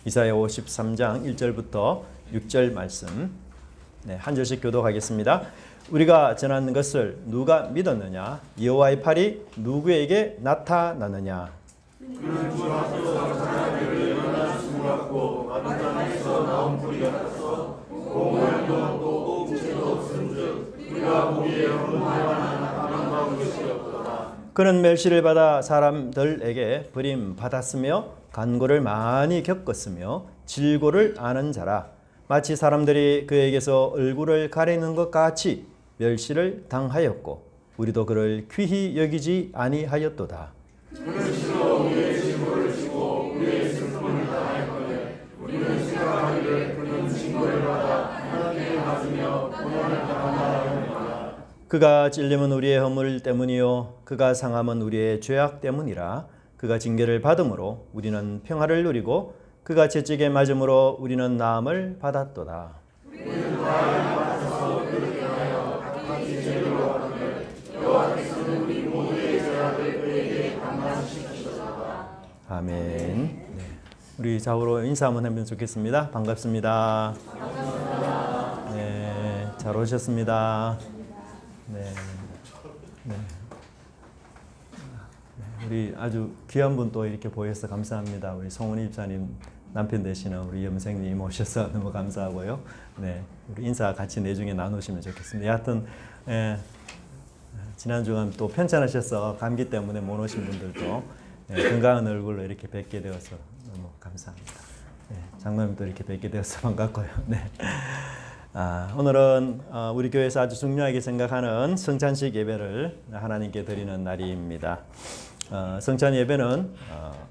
이사야 53장 1절부터 6절 말씀 한 절씩 교독하겠습니다. 우리가 전하는 것을 누가 믿었느냐? 여호와의 팔이 누구에게 나타나느냐? 그는 주 앞에서 사람들을 일어나 숨같고 마른 땅에서 나온 뿌리 같아서 공활도 없고 웅채도 없은즉 우리가 보기에 흥분할 만한 아름다운 것이 없도다. 그는 멸시를 받아 사람들에게 버림받았으며 간고를 많이 겪었으며 질고를 아는 자라. 마치 사람들이 그에게서 얼굴을 가리는 것 같이 멸시를 당하였고 우리도 그를 귀히 여기지 아니하였도다. 그는 실로 우리의 질고를 지고 우리의 슬픔을 당하였거늘 우리는 생각하기를 그는 징벌을 받아 하나님께 맞으며 고난을 당한다 하였노라. 그가 찔림은 우리의 허물 때문이요 그가 상함은 우리의 죄악 때문이라. 그가 징계를 받음으로 우리는 평화를 누리고 그가 채찍에 맞음으로 우리는 나음을 받았도다. 우리는 다 맞아서 그렇게 하여 각기 죄로 하거늘 여호와께서는 우리 모두의 죄악을 그에게 감당시키셨다. 아멘. 네. 우리 좌우로 인사 한번 하면 좋겠습니다. 반갑습니다. 네, 잘 오셨습니다. 네. 네. 우리 아주 귀한 분 또 이렇게 보여서 감사합니다. 우리 송은희 집사님 남편 되시는 우리 염생님 오셔서 너무 감사하고요. 네, 우리 인사 같이 내중에 나누시면 좋겠습니다. 여하튼 지난주간 또 편찮으셔서 감기 때문에 못 오신 분들도 건강한 얼굴로 이렇게 뵙게 되어서 너무 감사합니다. 네, 장로님도 이렇게 뵙게 되어서 반갑고요. 네. 오늘은 우리 교회에서 아주 중요하게 생각하는 성찬식 예배를 하나님께 드리는 날입니다. 성찬 예배는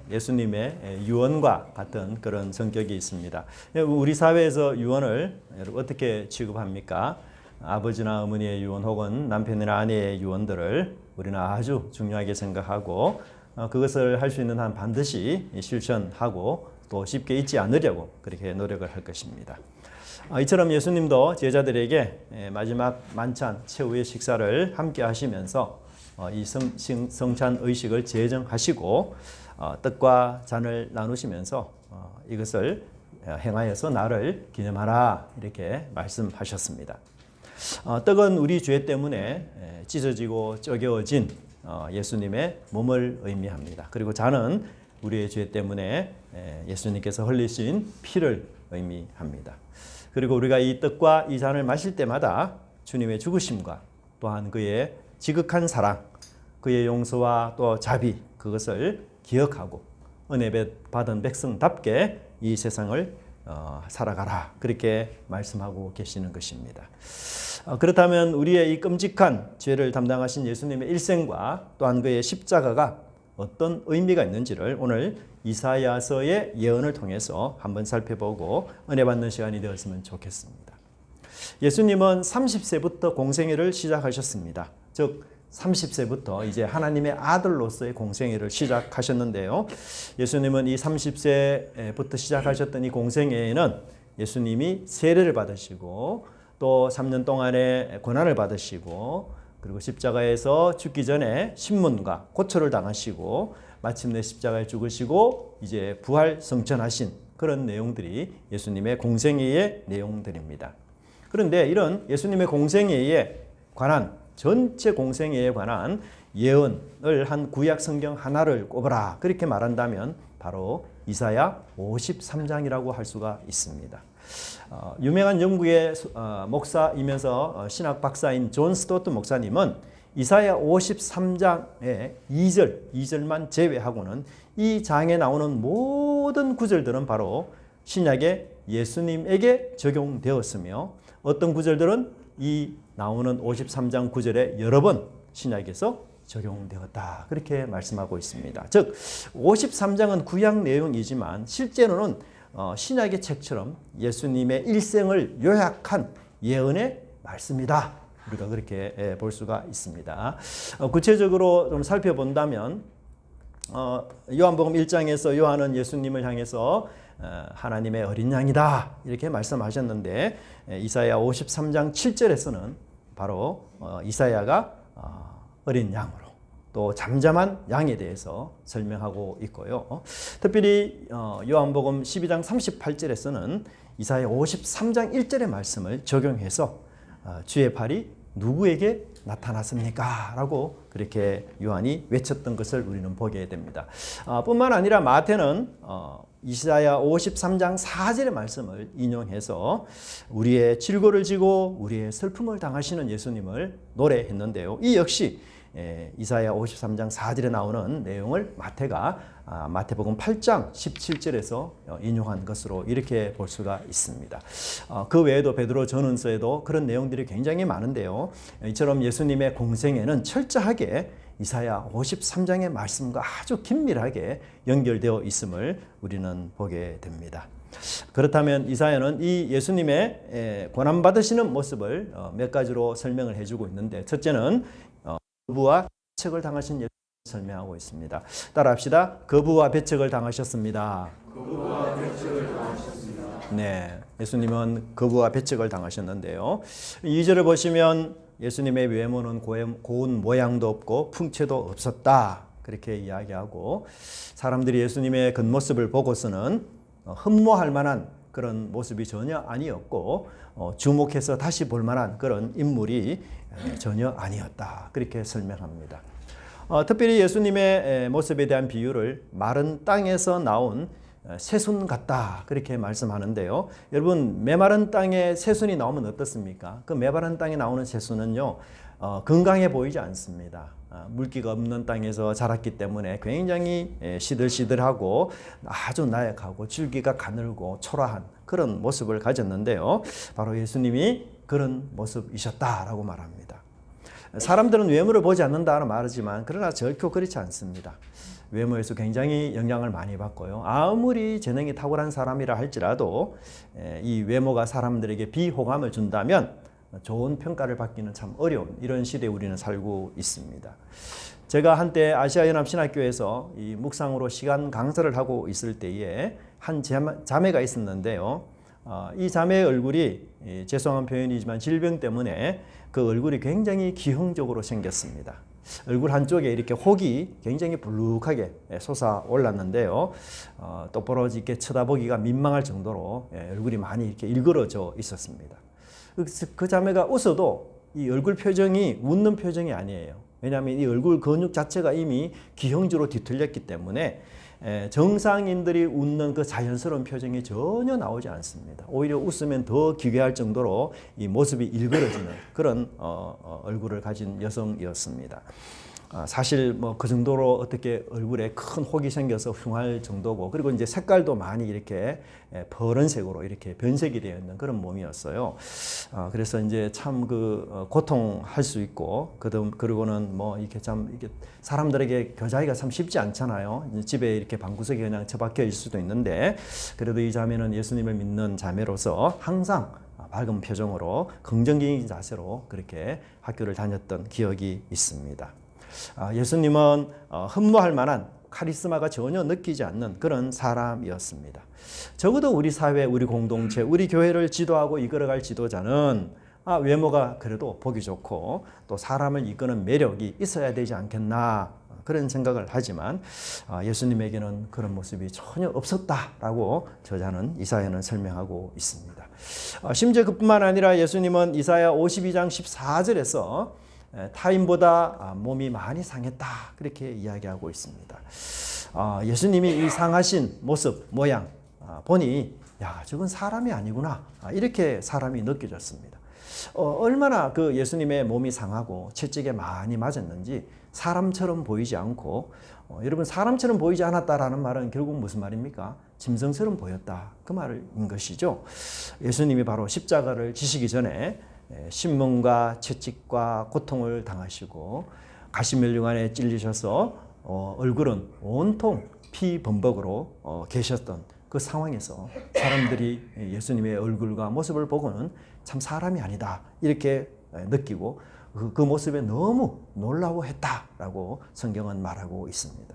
예수님의 유언과 같은 그런 성격이 있습니다. 우리 사회에서 유언을 어떻게 취급합니까? 아버지나 어머니의 유언 혹은 남편이나 아내의 유언들을 우리는 아주 중요하게 생각하고 그것을 할 수 있는 한 반드시 실천하고 또 쉽게 잊지 않으려고 그렇게 노력을 할 것입니다. 이처럼 예수님도 제자들에게 마지막 만찬 최후의 식사를 함께 하시면서 이 성찬 의식을 제정하시고 떡과 잔을 나누시면서 이것을 행하여서 나를 기념하라 이렇게 말씀하셨습니다. 떡은 우리 죄 때문에 찢어지고 쪼개어진 예수님의 몸을 의미합니다. 그리고 잔은 우리의 죄 때문에 예수님께서 흘리신 피를 의미합니다. 그리고 우리가 이 떡과 이 잔을 마실 때마다 주님의 죽으심과 또한 그의 지극한 사랑, 그의 용서와 또 자비 그것을 기억하고 은혜 받은 백성답게 이 세상을 살아가라 그렇게 말씀하고 계시는 것입니다. 그렇다면 우리의 이 끔찍한 죄를 담당하신 예수님의 일생과 또한 그의 십자가가 어떤 의미가 있는지를 오늘 이사야서의 예언을 통해서 한번 살펴보고 은혜 받는 시간이 되었으면 좋겠습니다. 예수님은 30세부터 공생애를 시작하셨습니다. 즉 30세부터 이제 하나님의 아들로서의 공생애를 시작하셨는데요. 예수님은 이 30세부터 시작하셨던 이 공생애에는 예수님이 세례를 받으시고 또 3년 동안의 고난을 받으시고 그리고 십자가에서 죽기 전에 신문과 고초를 당하시고 마침내 십자가에 죽으시고 이제 부활 성천하신 그런 내용들이 예수님의 공생애의 내용들입니다. 그런데 이런 예수님의 공생애에 관한 전체 공생애에 관한 예언을 한 구약 성경 하나를 꼽아라 그렇게 말한다면 바로 이사야 53장이라고 할 수가 있습니다. 유명한 영국의 목사이면서 신학 박사인 존 스토트 목사님은 이사야 53장의 2절만 제외하고는 이 장에 나오는 모든 구절들은 바로 신약의 예수님에게 적용되었으며 어떤 구절들은 이 나오는 53장 9절에 여러 번 신약에서 적용되었다 그렇게 말씀하고 있습니다. 즉 53장은 구약 내용이지만 실제로는 신약의 책처럼 예수님의 일생을 요약한 예언의 말씀이다. 우리가 그렇게 볼 수가 있습니다. 구체적으로 좀 살펴본다면 요한복음 1장에서 요한은 예수님을 향해서 하나님의 어린 양이다 이렇게 말씀하셨는데 이사야 53장 7절에서는 바로 이사야가 어린 양으로 또 잠잠한 양에 대해서 설명하고 있고요. 특별히 요한복음 12장 38절에서는 이사야 53장 1절의 말씀을 적용해서 주의 팔이 누구에게 나타났습니까? 라고 그렇게 요한이 외쳤던 것을 우리는 보게 됩니다. 뿐만 아니라 마태는 이사야 53장 4절의 말씀을 인용해서 우리의 질고를 지고 우리의 슬픔을 당하시는 예수님을 노래했는데요. 이 역시 이사야 53장 4절에 나오는 내용을 마태가 마태복음 8장 17절에서 인용한 것으로 이렇게 볼 수가 있습니다. 그 외에도 베드로 전후서에도 그런 내용들이 굉장히 많은데요. 이처럼 예수님의 공생애는 철저하게 이사야 53장의 말씀과 아주 긴밀하게 연결되어 있음을 우리는 보게 됩니다. 그렇다면 이사야는 이 예수님의 고난받으시는 모습을 몇 가지로 설명을 해주고 있는데, 첫째는 거부와 배척을 당하신 예수님을 설명하고 있습니다. 따라합시다. 거부와 배척을 당하셨습니다. 거부와 배척을 당하셨습니다. 네, 예수님은 거부와 배척을 당하셨는데요. 2절을 보시면 예수님의 외모는 고운 모양도 없고 풍채도 없었다, 그렇게 이야기하고, 사람들이 예수님의 겉모습을 보고서는 흠모할 만한 그런 모습이 전혀 아니었고 주목해서 다시 볼 만한 그런 인물이 전혀 아니었다, 그렇게 설명합니다. 특별히 예수님의 모습에 대한 비유를 마른 땅에서 나온 새순 같다, 그렇게 말씀하는데요. 여러분, 메마른 땅에 새순이 나오면 어떻습니까? 그 메마른 땅에 나오는 새순은요, 건강해 보이지 않습니다. 물기가 없는 땅에서 자랐기 때문에 굉장히 시들시들하고 아주 나약하고 줄기가 가늘고 초라한 그런 모습을 가졌는데요. 바로 예수님이 그런 모습이셨다라고 말합니다. 사람들은 외모를 보지 않는다고 말하지만 그러나 절코 그렇지 않습니다. 외모에서 굉장히 영향을 많이 받고요. 아무리 재능이 탁월한 사람이라 할지라도 이 외모가 사람들에게 비호감을 준다면 좋은 평가를 받기는 참 어려운 이런 시대에 우리는 살고 있습니다. 제가 한때 아시아연합신학교에서 이 묵상으로 시간 강사를 하고 있을 때에 한 자매가 있었는데요. 이 자매의 얼굴이, 죄송한 표현이지만 질병 때문에 그 얼굴이 굉장히 기형적으로 생겼습니다. 얼굴 한쪽에 이렇게 혹이 굉장히 불룩하게 솟아올랐는데요. 똑바로 이렇게 쳐다보기가 민망할 정도로 얼굴이 많이 이렇게 일그러져 있었습니다. 그 자매가 웃어도 이 얼굴 표정이 웃는 표정이 아니에요. 왜냐하면 이 얼굴 근육 자체가 이미 기형적으로 뒤틀렸기 때문에 정상인들이 웃는 그 자연스러운 표정이 전혀 나오지 않습니다. 오히려 웃으면 더 기괴할 정도로 이 모습이 일그러지는 그런 얼굴을 가진 여성이었습니다. 사실 뭐 그 정도로 어떻게 얼굴에 큰 혹이 생겨서 흉할 정도고, 그리고 이제 색깔도 많이 이렇게 퍼런색으로 이렇게 변색이 되어 있는 그런 몸이었어요. 그래서 이제 참 고통할 수 있고, 그리고는 뭐 이렇게 참 이게 사람들에게 교자기가 참 쉽지 않잖아요. 집에 이렇게 방구석에 그냥 처박혀 있을 수도 있는데, 그래도 이 자매는 예수님을 믿는 자매로서 항상 밝은 표정으로 긍정적인 자세로 그렇게 학교를 다녔던 기억이 있습니다. 예수님은 흠모할 만한 카리스마가 전혀 느끼지 않는 그런 사람이었습니다. 적어도 우리 사회, 우리 공동체, 우리 교회를 지도하고 이끌어갈 지도자는 외모가 그래도 보기 좋고 또 사람을 이끄는 매력이 있어야 되지 않겠나, 그런 생각을 하지만 예수님에게는 그런 모습이 전혀 없었다라고 저자는 이사야는 설명하고 있습니다. 심지어 그뿐만 아니라 예수님은 이사야 52장 14절에서 타인보다 몸이 많이 상했다, 그렇게 이야기하고 있습니다. 예수님이 이 상하신 모습, 모양 보니 야, 저건 사람이 아니구나, 이렇게 사람이 느껴졌습니다. 얼마나 그 예수님의 몸이 상하고 채찍에 많이 맞았는지 사람처럼 보이지 않고, 여러분, 사람처럼 보이지 않았다라는 말은 결국 무슨 말입니까? 짐승처럼 보였다, 그 말인 것이죠. 예수님이 바로 십자가를 지시기 전에 신문과 채찍과 고통을 당하시고 가시면류관에 찔리셔서 얼굴은 온통 피범벅으로 계셨던 그 상황에서 사람들이 예수님의 얼굴과 모습을 보고는 참 사람이 아니다, 이렇게 느끼고 그 모습에 너무 놀라워했다라고 성경은 말하고 있습니다.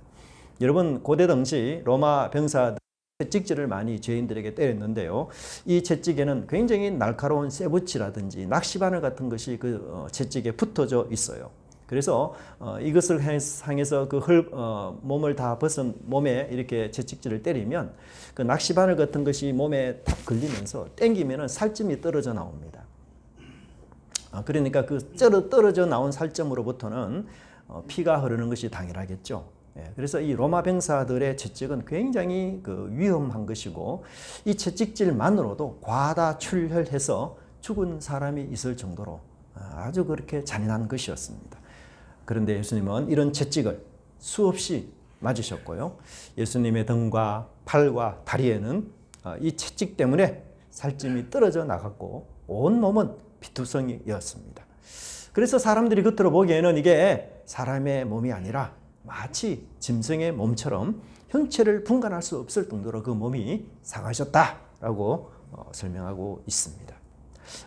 여러분, 고대 당시 로마 병사들 채찍질을 많이 죄인들에게 때렸는데요. 이 채찍에는 굉장히 날카로운 쇠붙이라든지 낚시바늘 같은 것이 그 채찍에 붙어져 있어요. 그래서 이것을 향해서 몸을 다 벗은 몸에 이렇게 채찍질을 때리면 그 낚시바늘 같은 것이 몸에 탁 걸리면서 땡기면은 살점이 떨어져 나옵니다. 그러니까 그 떨어져 나온 살점으로부터는 피가 흐르는 것이 당연하겠죠. 그래서 이 로마 병사들의 채찍은 굉장히 위험한 것이고 이 채찍질만으로도 과다 출혈해서 죽은 사람이 있을 정도로 아주 그렇게 잔인한 것이었습니다. 그런데 예수님은 이런 채찍을 수없이 맞으셨고요. 예수님의 등과 팔과 다리에는 이 채찍 때문에 살점이 떨어져 나갔고 온 몸은 피투성이었습니다. 그래서 사람들이 겉으로 보기에는 이게 사람의 몸이 아니라 마치 짐승의 몸처럼 형체를 분간할 수 없을 정도로 그 몸이 상하셨다라고 설명하고 있습니다.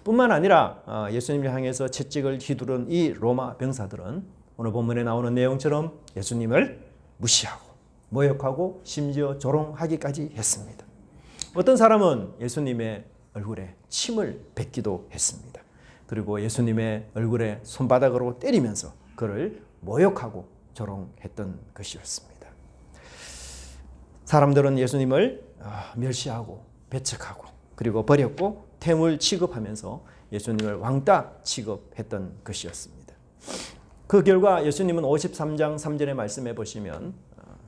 뿐만 아니라 예수님을 향해서 채찍을 휘두른 이 로마 병사들은 오늘 본문에 나오는 내용처럼 예수님을 무시하고 모욕하고 심지어 조롱하기까지 했습니다. 어떤 사람은 예수님의 얼굴에 침을 뱉기도 했습니다. 그리고 예수님의 얼굴에 손바닥으로 때리면서 그를 모욕하고 조롱했던 것이었습니다. 사람들은 예수님을 멸시하고 배척하고 그리고 버렸고 퇴물 취급하면서 예수님을 왕따 취급했던 것이었습니다. 그 결과 예수님은 53장 3절의 말씀에 보시면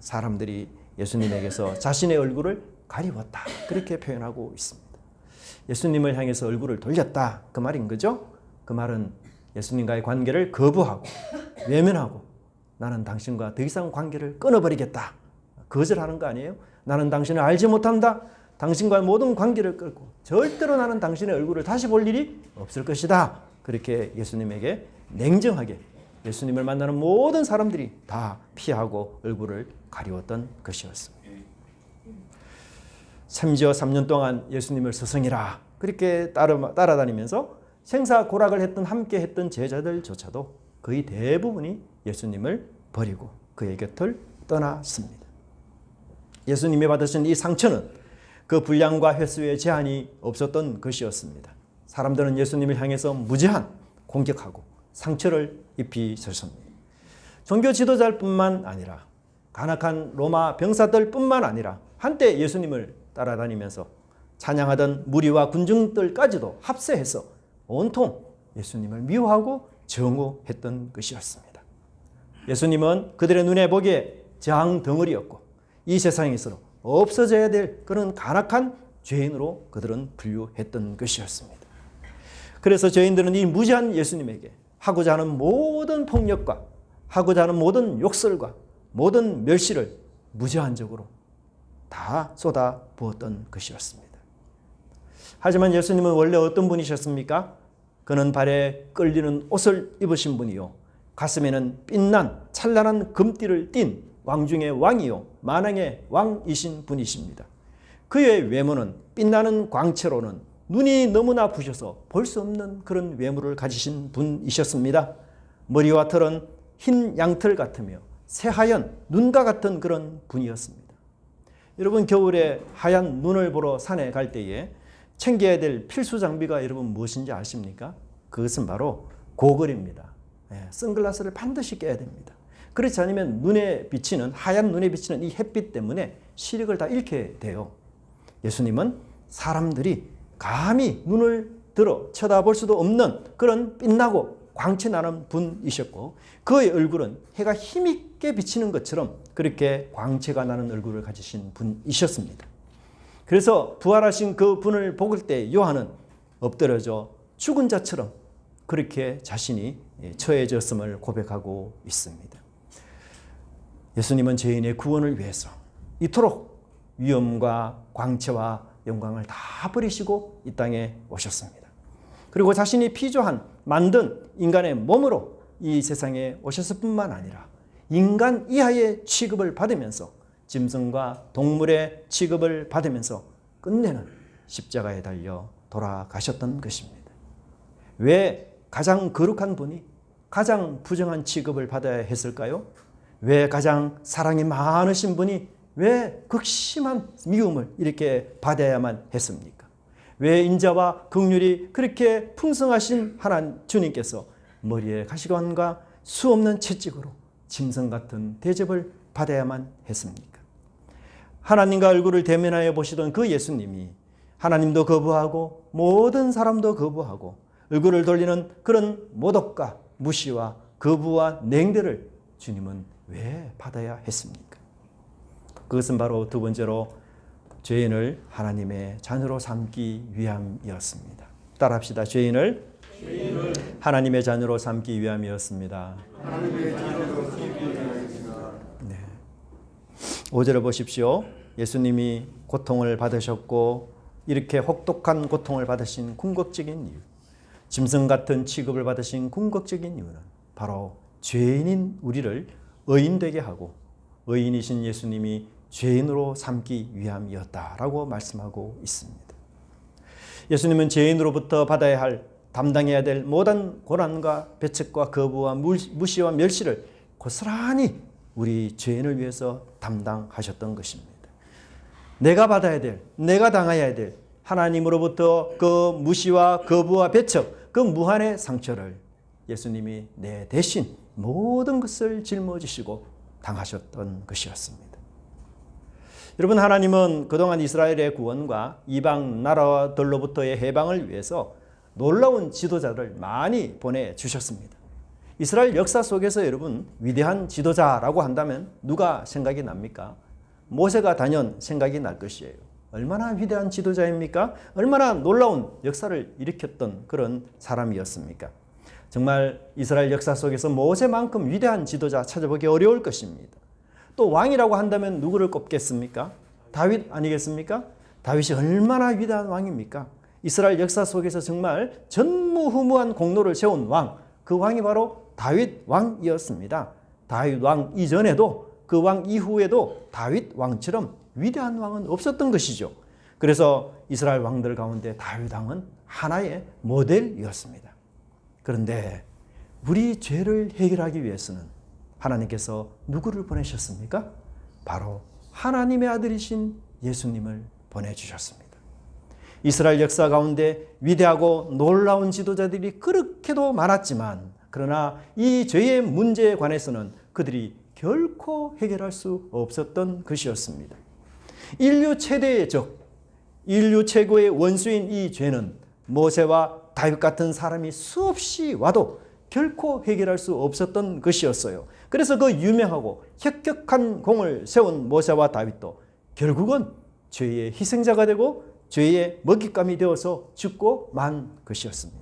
사람들이 예수님에게서 자신의 얼굴을 가리웠다 그렇게 표현하고 있습니다. 예수님을 향해서 얼굴을 돌렸다 그 말인 거죠. 그 말은 예수님과의 관계를 거부하고 외면하고 나는 당신과 더 이상 관계를 끊어버리겠다 거절하는 거 아니에요? 나는 당신을 알지 못한다. 당신과 모든 관계를 끊고 절대로 나는 당신의 얼굴을 다시 볼 일이 없을 것이다. 그렇게 예수님에게 냉정하게 예수님을 만나는 모든 사람들이 다 피하고 얼굴을 가리웠던 것이었습니다. 심지어 3년 동안 예수님을 스승이라 그렇게 따라다니면서 생사고락을 함께 했던 제자들조차도 거의 대부분이 예수님을 버리고 그의 곁을 떠났습니다. 예수님이 받으신 이 상처는 그 분량과 횟수의 제한이 없었던 것이었습니다. 사람들은 예수님을 향해서 무제한 공격하고 상처를 입히셨습니다. 종교 지도자뿐만 아니라 간악한 로마 병사들뿐만 아니라 한때 예수님을 따라다니면서 찬양하던 무리와 군중들까지도 합세해서 온통 예수님을 미워하고 정오했던 것이었습니다. 예수님은 그들의 눈에 보기에 장덩어리였고 이 세상에서 없어져야 될 그런 간악한 죄인으로 그들은 분류했던 것이었습니다. 그래서 죄인들은 이 무지한 예수님에게 하고자 하는 모든 폭력과 하고자 하는 모든 욕설과 모든 멸시를 무제한적으로 다 쏟아 부었던 것이었습니다. 하지만 예수님은 원래 어떤 분이셨습니까? 그는 발에 끌리는 옷을 입으신 분이요 가슴에는 빛난 찬란한 금띠를 띤 왕중의 왕이요 만왕의 왕이신 분이십니다. 그의 외모는 빛나는 광채로는 눈이 너무나 부셔서 볼 수 없는 그런 외모를 가지신 분이셨습니다. 머리와 털은 흰 양털 같으며 새하얀 눈과 같은 그런 분이었습니다. 여러분 겨울에 하얀 눈을 보러 산에 갈 때에 챙겨야 될 필수 장비가 여러분 무엇인지 아십니까? 그것은 바로 고글입니다. 선글라스를 반드시 껴야 됩니다. 그렇지 않으면 하얀 눈에 비치는 이 햇빛 때문에 시력을 다 잃게 돼요. 예수님은 사람들이 감히 눈을 들어 쳐다볼 수도 없는 그런 빛나고 광채나는 분이셨고 그의 얼굴은 해가 힘있게 비치는 것처럼 그렇게 광채가 나는 얼굴을 가지신 분이셨습니다. 그래서 부활하신 그 분을 볼 때 요한은 엎드려져 죽은 자처럼 그렇게 자신이 처해졌음을 고백하고 있습니다. 예수님은 죄인의 구원을 위해서 이토록 위엄과 광채와 영광을 다 버리시고 이 땅에 오셨습니다. 그리고 자신이 피조한 만든 인간의 몸으로 이 세상에 오셨을 뿐만 아니라 인간 이하의 취급을 받으면서 짐승과 동물의 취급을 받으면서 끝내는 십자가에 달려 돌아가셨던 것입니다. 왜 가장 거룩한 분이 가장 부정한 취급을 받아야 했을까요? 왜 가장 사랑이 많으신 분이 왜 극심한 미움을 이렇게 받아야만 했습니까? 왜 인자와 긍휼이 그렇게 풍성하신 하나님 주님께서 머리에 가시관과 수없는 채찍으로 짐승 같은 대접을 받아야만 했습니까? 하나님과 얼굴을 대면하여 보시던 그 예수님이 하나님도 거부하고 모든 사람도 거부하고 얼굴을 돌리는 그런 모독과 무시와 거부와 냉대를 주님은 왜 받아야 했습니까? 그것은 바로 두 번째로 죄인을 하나님의 자녀로 삼기 위함이었습니다. 따라합시다. 죄인을 하나님의 자녀로 삼기 위함이었습니다. 네. 5절을 보십시오. 예수님이 고통을 받으셨고 이렇게 혹독한 고통을 받으신 궁극적인 이유, 짐승 같은 취급을 받으신 궁극적인 이유는 바로 죄인인 우리를 의인되게 하고 의인이신 예수님이 죄인으로 삼기 위함이었다라고 말씀하고 있습니다. 예수님은 죄인으로부터 받아야 할, 담당해야 될 모든 고난과 배척과 거부와 무시와 멸시를 고스란히 우리 죄인을 위해서 담당하셨던 것입니다. 내가 받아야 될, 내가 당해야 될 하나님으로부터 그 무시와 거부와 배척, 그 무한의 상처를 예수님이 내 대신 모든 것을 짊어지시고 당하셨던 것이었습니다. 여러분, 하나님은 그동안 이스라엘의 구원과 이방 나라들로부터의 해방을 위해서 놀라운 지도자를 많이 보내주셨습니다. 이스라엘 역사 속에서 여러분 위대한 지도자라고 한다면 누가 생각이 납니까? 모세가 단연 생각이 날 것이에요. 얼마나 위대한 지도자입니까? 얼마나 놀라운 역사를 일으켰던 그런 사람이었습니까? 정말 이스라엘 역사 속에서 모세만큼 위대한 지도자 찾아보기 어려울 것입니다. 또 왕이라고 한다면 누구를 꼽겠습니까? 다윗 아니겠습니까? 다윗이 얼마나 위대한 왕입니까? 이스라엘 역사 속에서 정말 전무후무한 공로를 세운 왕, 그 왕이 바로 다윗 왕이었습니다. 다윗 왕 이전에도 그 왕 이후에도 다윗 왕처럼 위대한 왕은 없었던 것이죠. 그래서 이스라엘 왕들 가운데 다윗 왕은 하나의 모델이었습니다. 그런데 우리 죄를 해결하기 위해서는 하나님께서 누구를 보내셨습니까? 바로 하나님의 아들이신 예수님을 보내주셨습니다. 이스라엘 역사 가운데 위대하고 놀라운 지도자들이 그렇게도 많았지만 그러나 이 죄의 문제에 관해서는 그들이 결코 해결할 수 없었던 것이었습니다. 인류 최대의 적, 인류 최고의 원수인 이 죄는 모세와 다윗 같은 사람이 수없이 와도 결코 해결할 수 없었던 것이었어요. 그래서 그 유명하고 혁혁한 공을 세운 모세와 다윗도 결국은 죄의 희생자가 되고 죄의 먹잇감이 되어서 죽고 만 것이었습니다.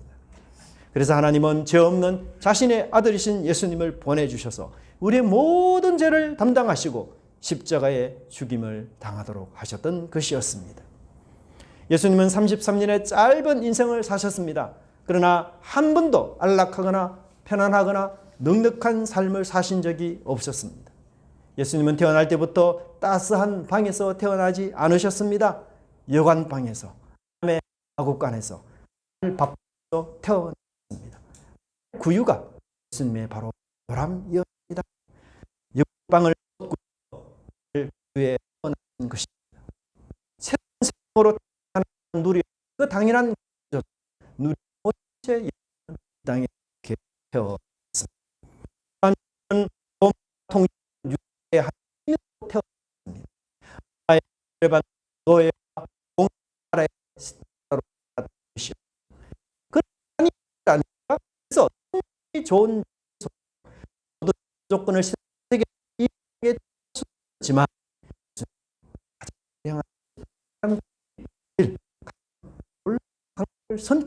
그래서 하나님은 죄 없는 자신의 아들이신 예수님을 보내주셔서 우리의 모든 죄를 담당하시고 십자가의 죽임을 당하도록 하셨던 것이었습니다. 예수님은 33년의 짧은 인생을 사셨습니다. 그러나 한 번도 안락하거나 편안하거나 넉넉한 삶을 사신 적이 없었습니다. 예수님은 태어날 때부터 따스한 방에서 태어나지 않으셨습니다. 여관방에서, 남의 마국간에서, 밥에서 태어났습니다. 구유가 예수님의 바로 요람이었습니다. 여관방을 구유에 태어나신 것입니다. 새로운 생으로 태어난 누리, 그 당연한 누리 못해 땅에 태어났습니다. 통일의 하나님으로 태어났습니다. 나의 열반 노예와 공나라의 신하로 태어났습니다. 그런 하나님이 아니라 그래서 좋은 모든 조건을 세계에 이루게 되었지만 가장 향한 일, 강을 선